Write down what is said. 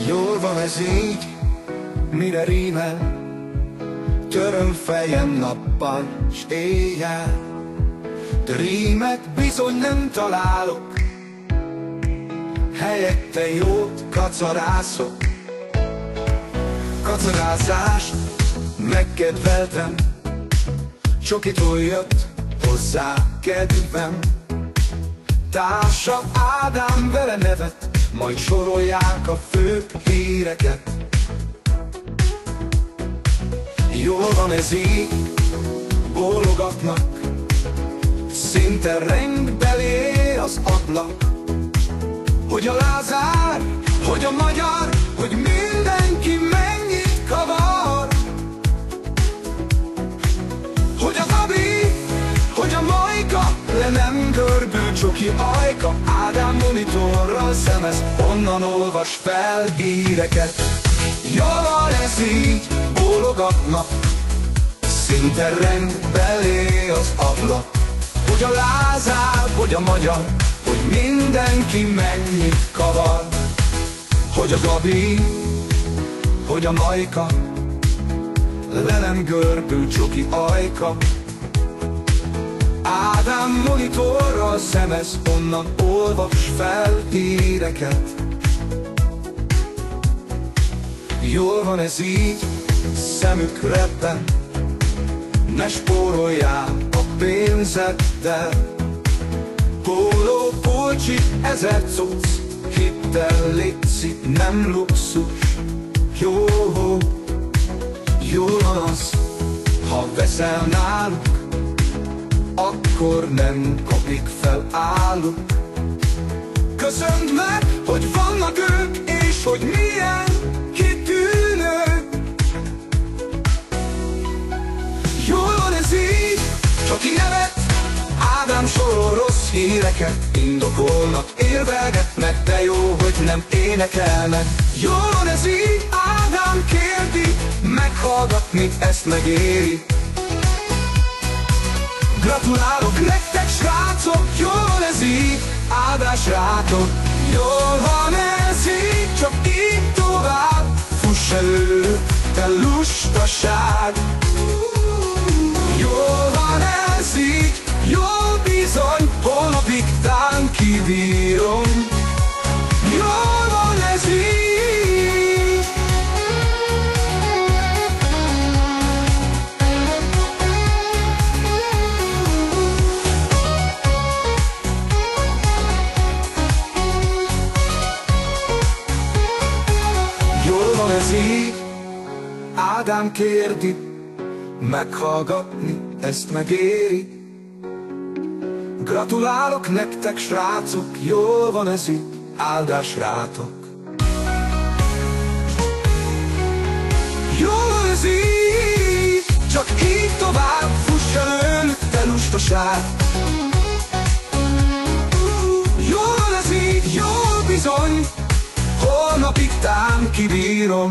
Jól van ez így, mire rímel, töröm fejem nappal s éjjel, de rímet bizony nem találok, helyette jót kacarászok. Kacarázást megkedveltem, csokitól jött hozzá kedvem. Társa Ádám vele nevet, majd sorolják a főbb híreket. Jól van ez így, bólogatnak, szinte reng belé az ablak, hogy a Lázár, hogy a magyar, hogy mindenki mennyit kavar. Hogy a Gabi, hogy a Majka, le nem görbül csoki ajka. Ádám monitorral szemez, onnan olvas fel híreket. Jól van ez így, bólogatnak, szinte reng belé az ablak, hogy a Lázár, hogy a magyar, hogy mindenki mennyit kavar. Hogy a Gabi, hogy a Majka, le nem görbül csoki ajka. Ádám monitorral szemez, onnan olvas fel híreket. Jól van ez így, szemük rebben, ne spóroljál a pénzeddel. Póló, polcsi, 1000 cucc, hittel létszik, nem luxus. Jó, jól van az, ha veszel náluk, akkor nem kopik fel álluk. Köszönd meg, hogy vannak ők, és hogy milyen kitűnők. Jól van ez így, csak nevet, Ádám sorol rossz híreket. Indokolnak, érvelgetnek, de jó, hogy nem énekelnek. Jól van ez így, Ádám kérdi, meghallgatni ezt megéri. Gratulálok nektek, srácok, jól van ez így, áldás rátok. Jól van ez így, csak így tovább, fuss elő, te lustaság. Jól van ez így, jól bizony, holnapig tán kibírom. Jól van ez így. Jól van ez így, Ádám kérdi, meghallgatni ezt megéri. Gratulálok nektek, srácok, jól van ez így, áldás rátok. Jól van ez így, csak így tovább, fuss előlük, te lustaság. Jól van ez így, jól bizony, holnapig tán kibírom.